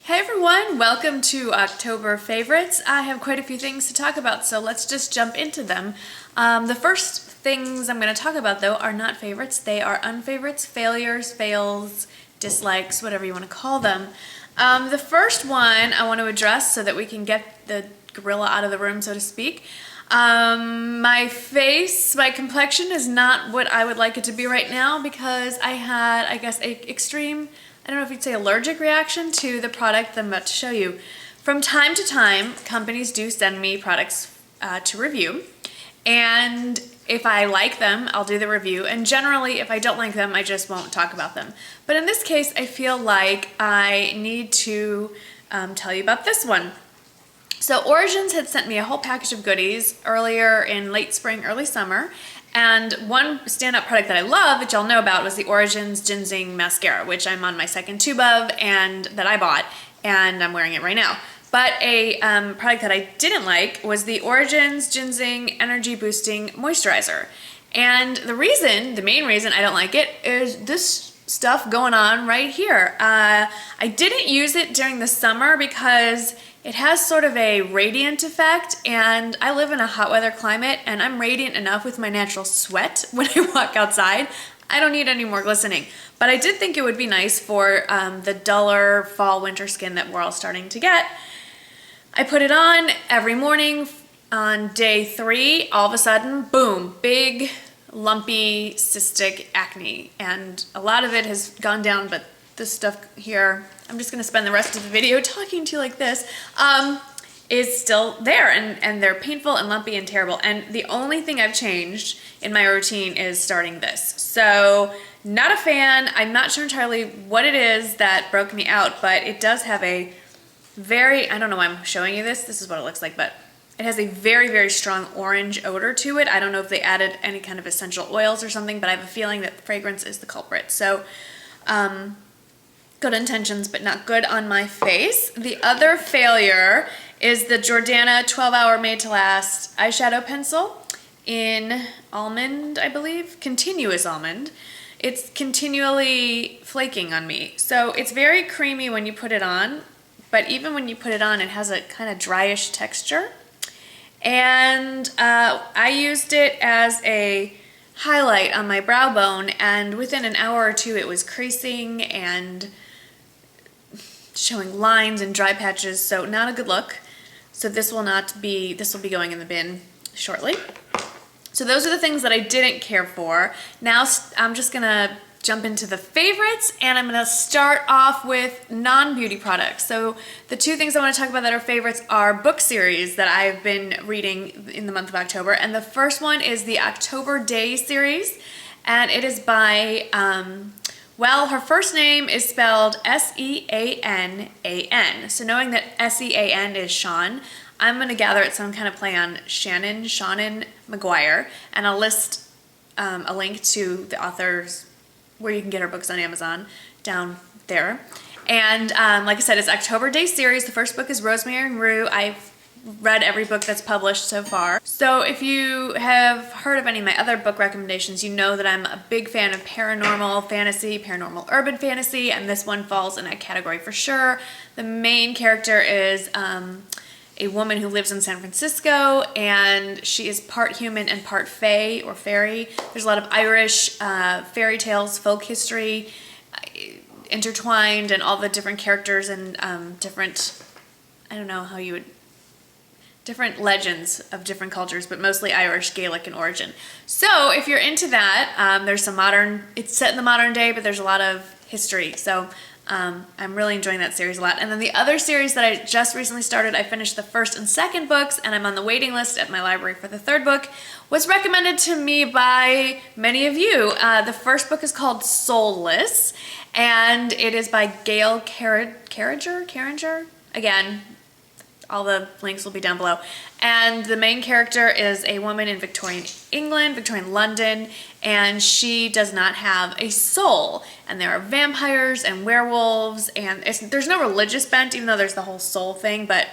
Hey everyone, welcome to October favorites. I have quite a few things to talk about, so let's just jump into them. The first things I'm going to talk about though are not favorites, they are unfavorites, failures, fails, dislikes, whatever you want to call them. The first one I want to address so that we can get the gorilla out of the room, so to speak. My face, my complexion is not what I would like it to be right now because I had, I guess, a extreme, I don't know if you'd say allergic reaction to the product that I'm about to show you. From time to time, companies do send me products to review, and if I like them, I'll do the review, and generally if I don't like them, I just won't talk about them. But in this case, I feel like I need to tell you about this one. So Origins had sent me a whole package of goodies earlier in late spring, early summer, and one standout product that I love, that y'all know about, was the Origins Ginzeng mascara, which I'm on my second tube of, and that I bought, and I'm wearing it right now. But a product that I didn't like was the Origins Ginzeng Energy Boosting Moisturizer. And the main reason I don't like it is this stuff going on right here. I didn't use it during the summer because it has sort of a radiant effect, and I live in a hot weather climate and I'm radiant enough with my natural sweat when I walk outside. I don't need any more glistening. But I did think it would be nice for the duller fall winter skin that we're all starting to get. I put it on every morning. On day 3, all of a sudden, boom, big, lumpy, cystic acne. And a lot of it has gone down, but this stuff here, I'm just gonna spend the rest of the video talking to you like this, is still there, and they're painful and lumpy and terrible. And the only thing I've changed in my routine is starting this. So not a fan. I'm not sure entirely what it is that broke me out, but it does have a very, I don't know why I'm showing you this. This is what it looks like, but it has a very, very strong orange odor to it. I don't know if they added any kind of essential oils or something, but I have a feeling that fragrance is the culprit. So, good intentions, but not good on my face. The other failure is the Jordana 12-hour Made to Last eyeshadow pencil in Almond, I believe, continuous almond. It's continually flaking on me. So it's very creamy when you put it on, but even when you put it on, it has a kind of dryish texture. And I used it as a highlight on my brow bone, and within an hour or two it was creasing and showing lines and dry patches, so not a good look. So this will be going in the bin shortly. So those are the things that I didn't care for. Now I'm just gonna jump into the favorites, and I'm gonna start off with non-beauty products. So the two things I wanna talk about that are favorites are book series that I've been reading in the month of October. And the first one is the October Day series, and it is by, well, her first name is spelled S-E-A-N-A-N. So knowing that S-E-A-N is Sean, I'm gonna gather it's some kind of play on Shannon McGuire, and I'll list a link to the author's, where you can get her books on Amazon, down there. And like I said, it's October Day series. The first book is Rosemary and Rue. I've read every book that's published so far. So if you have heard of any of my other book recommendations, you know that I'm a big fan of paranormal fantasy, paranormal urban fantasy, and this one falls in that category for sure. The main character is a woman who lives in San Francisco, and she is part human and part fae or fairy. There's a lot of Irish fairy tales, folk history intertwined, and all the different characters and different, I don't know how you would, different legends of different cultures, but mostly Irish, Gaelic in origin. So if you're into that, there's some modern, it's set in the modern day, but there's a lot of history. So I'm really enjoying that series a lot. And then the other series that I just recently started, I finished the first and second books, and I'm on the waiting list at my library for the third book, was recommended to me by many of you. The first book is called Soulless, and it is by Gail Carringer? Again, all the links will be down below. And the main character is a woman in Victorian England, Victorian London, and she does not have a soul. And there are vampires and werewolves, and there's no religious bent, even though there's the whole soul thing, but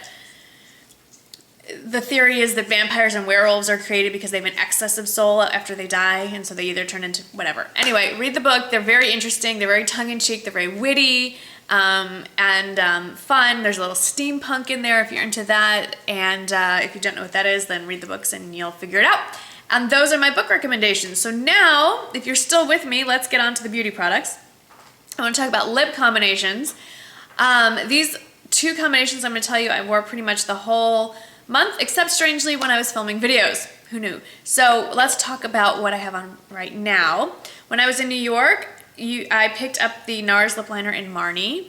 the theory is that vampires and werewolves are created because they have an excess of soul after they die, and so they either turn into whatever. Anyway, read the book. They're very interesting. They're very tongue-in-cheek. They're very witty. fun. There's a little steampunk in there if you're into that, and if you don't know what that is, then read the books and you'll figure it out. And those are my book recommendations. So now, if you're still with me, let's get on to the beauty products. I want to talk about lip combinations. These two combinations I'm going to tell you I wore pretty much the whole month, except strangely when I was filming videos. Who knew? So let's talk about what I have on right now. When I was in New York, I picked up the NARS lip liner in Marnie.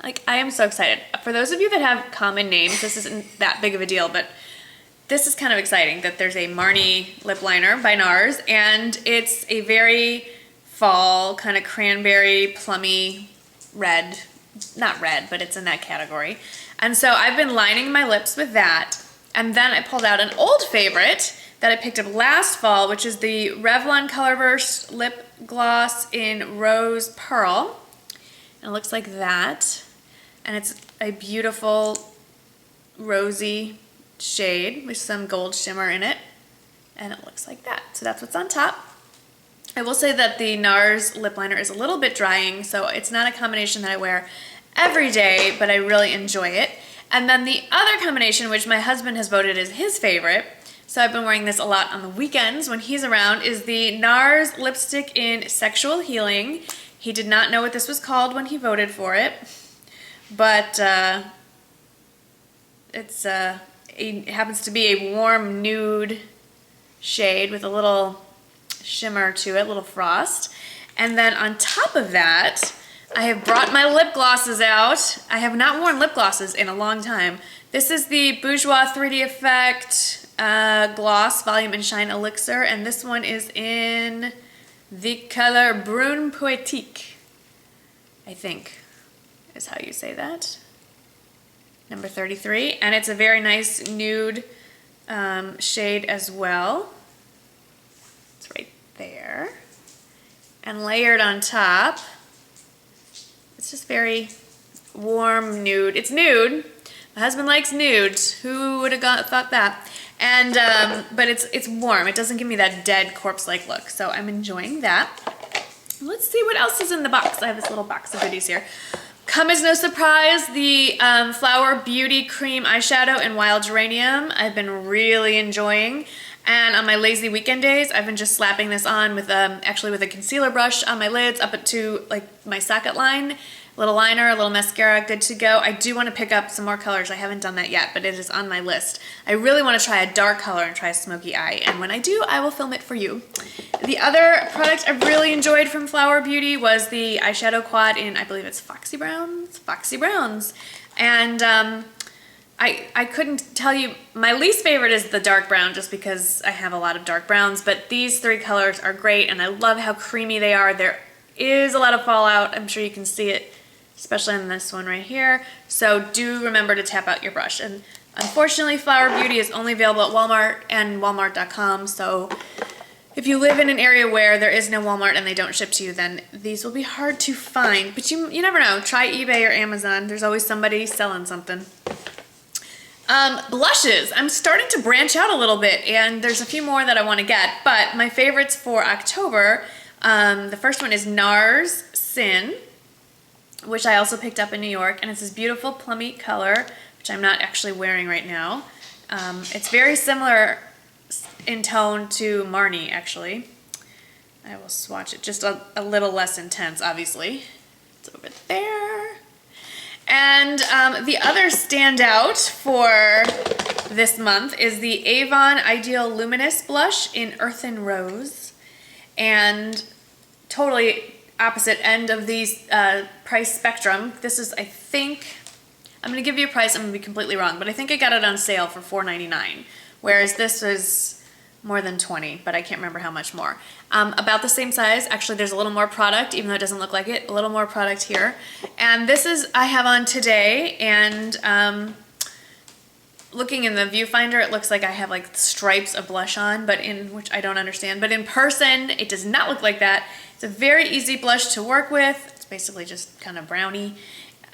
Like, I am so excited. For those of you that have common names, this isn't that big of a deal, but this is kind of exciting that there's a Marnie lip liner by NARS, and it's a very fall, kind of cranberry, plummy red. Not red, but it's in that category. And so I've been lining my lips with that, and then I pulled out an old favorite that I picked up last fall, which is the Revlon Colorburst lip gloss in Rose Pearl. And it looks like that, and it's a beautiful rosy shade with some gold shimmer in it, and it looks like that. So that's what's on top. I will say that the NARS lip liner is a little bit drying, so it's not a combination that I wear every day, but I really enjoy it. And then the other combination, which my husband has voted as his favorite, so I've been wearing this a lot on the weekends when he's around, is the NARS lipstick in Sexual Healing. He did not know what this was called when he voted for it, but it happens to be a warm nude shade with a little shimmer to it, a little frost. And then on top of that, I have brought my lip glosses out. I have not worn lip glosses in a long time. This is the Bourjois 3D Effect Gloss Volume and Shine Elixir, and this one is in the color Brun Poetic, I think is how you say that. Number 33, and it's a very nice nude shade as well. It's right there. And layered on top, it's just very warm nude. It's nude. My husband likes nudes. Who would have thought that? And but it's warm. It doesn't give me that dead corpse-like look. So I'm enjoying that. Let's see what else is in the box. I have this little box of goodies here. Come as no surprise, the Flower Beauty Cream Eyeshadow in Wild Geranium I've been really enjoying. And on my lazy weekend days, I've been just slapping this on with actually with a concealer brush on my lids up to like my socket line. A little liner, a little mascara, good to go. I do want to pick up some more colors. I haven't done that yet, but it is on my list. I really want to try a dark color and try a smoky eye, and when I do, I will film it for you. The other product I really enjoyed from Flower Beauty was the eyeshadow quad in, I believe it's Foxy Browns? Foxy Browns. And I couldn't tell you, my least favorite is the dark brown just because I have a lot of dark browns, but these three colors are great, and I love how creamy they are. There is a lot of fallout. I'm sure you can see it, especially on this one right here. So do remember to tap out your brush. And unfortunately, Flower Beauty is only available at Walmart and Walmart.com. So if you live in an area where there is no Walmart and they don't ship to you, then these will be hard to find. But you never know. Try eBay or Amazon. There's always somebody selling something. Blushes. I'm starting to branch out a little bit, and there's a few more that I want to get. But my favorites for October, the first one is NARS Sin, which I also picked up in New York, and it's this beautiful plummy color, which I'm not actually wearing right now. It's very similar in tone to Marnie, actually. I will swatch it, just a little less intense, obviously. It's over there. And the other standout for this month is the Avon Ideal Luminous Blush in Earthen Rose, and totally opposite end of the price spectrum. This is, I think, I'm going to give you a price, I'm going to be completely wrong, but I think I got it on sale for $4.99, whereas this was more than 20, but I can't remember how much more. About the same size. Actually, there's a little more product, even though it doesn't look like it, a little more product here. And this is, I have on today, and looking in the viewfinder, it looks like I have like stripes of blush on, but which I don't understand. But in person, it does not look like that. It's a very easy blush to work with. It's basically just kind of brownie.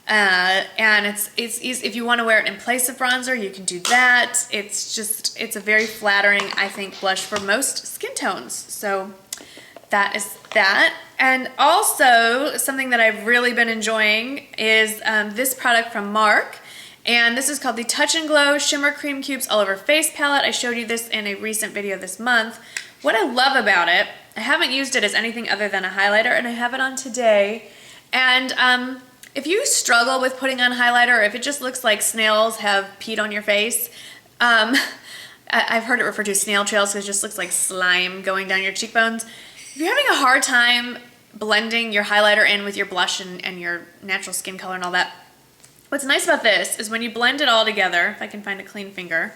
And it's easy. If you want to wear it in place of bronzer, you can do that. It's a very flattering, I think, blush for most skin tones. So that is that. And also, something that I've really been enjoying is this product from Mark. And this is called the Touch and Glow Shimmer Cream Cubes All Over Face Palette. I showed you this in a recent video this month. What I love about it, I haven't used it as anything other than a highlighter, and I have it on today. And if you struggle with putting on highlighter, or if it just looks like snails have peed on your face, I've heard it referred to as snail trails because it just looks like slime going down your cheekbones. If you're having a hard time blending your highlighter in with your blush and your natural skin color and all that, what's nice about this is when you blend it all together, if I can find a clean finger,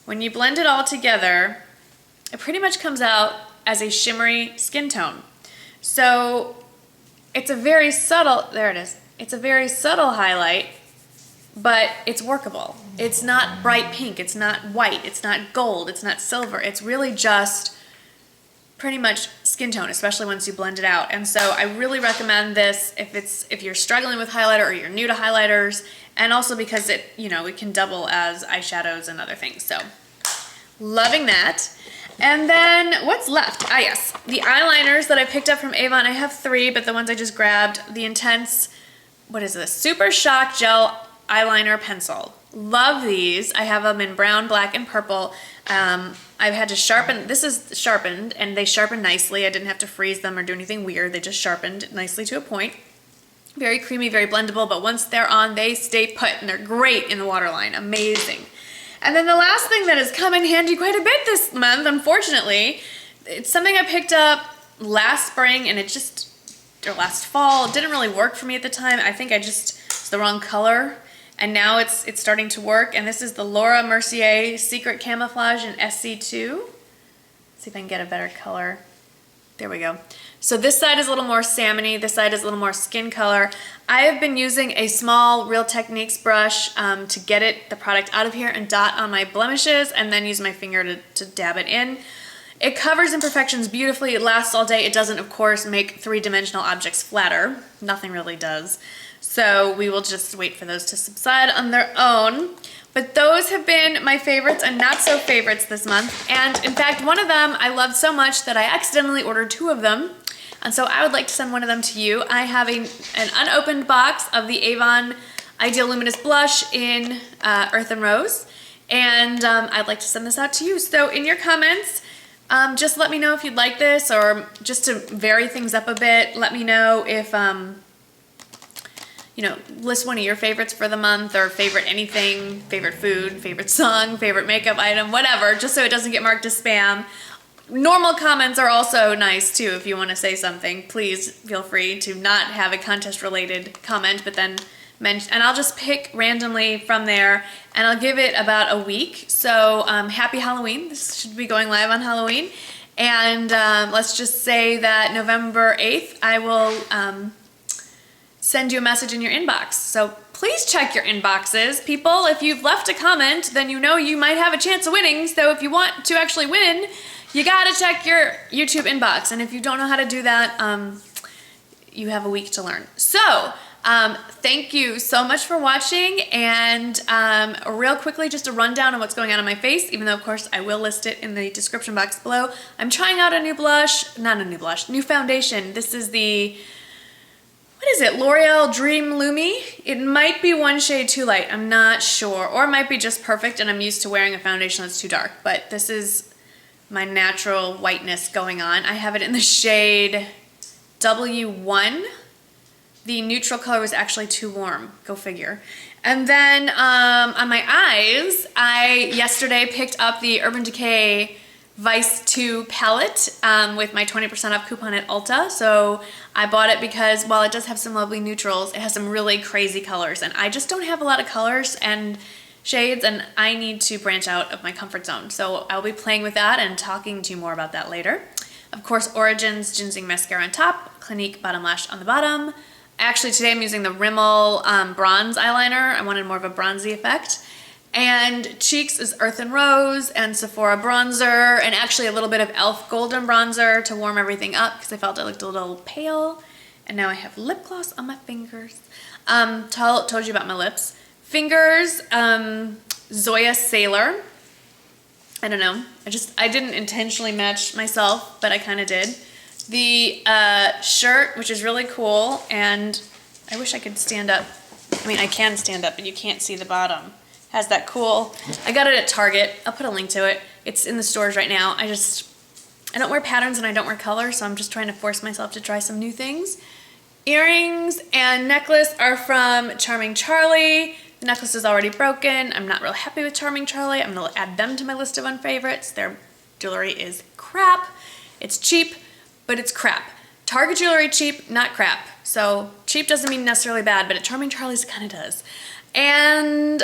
when you blend it all together, it pretty much comes out as a shimmery skin tone. So it's a very subtle, there it is, it's a very subtle highlight, but it's workable. It's not bright pink, it's not white, it's not gold, it's not silver, it's really just pretty much skin tone, especially once you blend it out. And so I really recommend this if you're struggling with highlighter or you're new to highlighters, and also because it can double as eyeshadows and other things. So loving that. And then what's left? Ah, yes, the eyeliners that I picked up from Avon. I have 3, but the ones I just grabbed, the Intense, what is this? Super Shock Gel Eyeliner Pencil. Love these. I have them in brown, black, and purple. I've had to sharpen, this is sharpened, and they sharpen nicely. I didn't have to freeze them or do anything weird. They just sharpened nicely to a point. Very creamy, very blendable, but once they're on, they stay put, and they're great in the waterline. Amazing. And then the last thing that has come in handy quite a bit this month, unfortunately, it's something I picked up last spring, and or last fall. It didn't really work for me at the time. I think it's the wrong color. And now it's starting to work, and this is the Laura Mercier Secret Camouflage in SC2. Let's see if I can get a better color. There we go. So this side is a little more salmony, this side is a little more skin color. I have been using a small Real Techniques brush to get the product out of here and dot on my blemishes, and then use my finger to dab it in. It covers imperfections beautifully, it lasts all day. It doesn't, of course, make three-dimensional objects flatter. Nothing really does. So we will just wait for those to subside on their own. But those have been my favorites and not so favorites this month. And in fact, one of them I loved so much that I accidentally ordered 2 of them. And so I would like to send one of them to you. I have an unopened box of the Avon Ideal Luminous Blush in Earth and Rose. And I'd like to send this out to you. So in your comments, just let me know if you'd like this, or just to vary things up a bit, let me know if list one of your favorites for the month, or favorite anything, favorite food, favorite song, favorite makeup item, whatever, just so it doesn't get marked as spam. Normal comments are also nice too. If you want to say something, please feel free to not have a contest related comment, but then mention, and I'll just pick randomly from there, and I'll give it about a week. So happy Halloween. This should be going live on Halloween. And let's just say that November 8th, I will send you a message in your inbox. So please check your inboxes. People, if you've left a comment, then you might have a chance of winning. So if you want to actually win, you gotta check your YouTube inbox. And if you don't know how to do that, you have a week to learn. So thank you so much for watching. And real quickly, just a rundown of what's going on my face, even though of course I will list it in the description box below. I'm trying out a new new foundation. This is the, what is it? L'Oreal Dream Lumi. It might be one shade too light. I'm not sure. Or it might be just perfect and I'm used to wearing a foundation that's too dark. But this is my natural whiteness going on. I have it in the shade W1. The neutral color was actually too warm. Go figure. And then on my eyes, I yesterday picked up the Urban Decay Vice 2 palette with my 20% off coupon at Ulta. So I bought it because while it does have some lovely neutrals, it has some really crazy colors, and I just don't have a lot of colors and shades, and I need to branch out of my comfort zone. So I'll be playing with that and talking to you more about that later. Of course, Origins Ginzeng mascara on top, Clinique bottom lash on the bottom. Actually, today I'm using the Rimmel bronze eyeliner. I wanted more of a bronzy effect. And cheeks is Earth and Rose and Sephora bronzer, and actually a little bit of e.l.f. golden bronzer to warm everything up because I felt I looked a little pale. And now I have lip gloss on my fingers. Told you about my lips. Fingers, Zoya Sailor. I don't know. I didn't intentionally match myself, but I kind of did. the shirt, which is really cool, and I wish I could stand up. I mean, I can stand up, but you can't see the bottom. Has that cool, I got it at Target. I'll put a link to it. It's in the stores right now. I don't wear patterns and I don't wear color, so I'm just trying to force myself to try some new things. Earrings and necklace are from Charming Charlie. The necklace is already broken. I'm not real happy with Charming Charlie. I'm gonna add them to my list of unfavorites. Their jewelry is crap. It's cheap, but it's crap. Target jewelry cheap, not crap. So cheap doesn't mean necessarily bad, but at Charming Charlie's it kind of does. And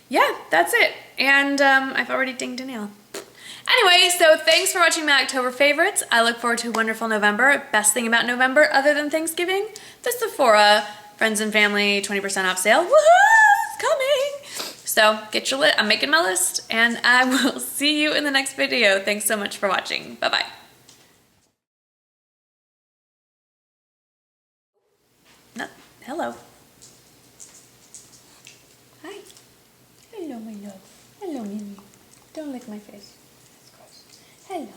yeah, that's it. And I've already dinged a nail. Anyway, so thanks for watching my October favorites. I look forward to a wonderful November. Best thing about November, other than Thanksgiving, the Sephora Friends and Family 20% off sale. Woohoo! It's coming! So get your list. I'm making my list, and I will see you in the next video. Thanks so much for watching. Bye-bye. No, hello. Hi. Hello, my love. Hello, Mimi. Don't lick my face. That's gross. Hello.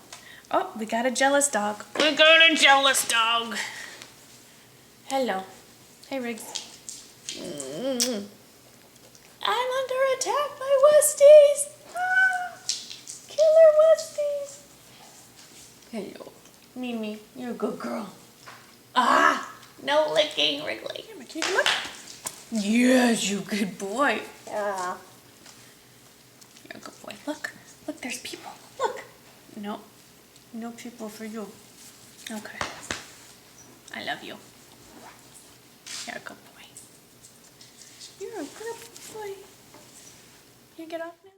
Oh, we got a jealous dog. We got a jealous dog. Hello. Hey, Riggs. I'm under attack by Westies. Ah, killer Westies. Hello. Mimi, you're a good girl. Ah, no licking, Wrigley. Can you come up? Yes, you good boy. Yeah. You're a good boy. Look, look, there's people. Look. No, no people for you. Okay. I love you. You're a good boy. You're a good boy. You get off now?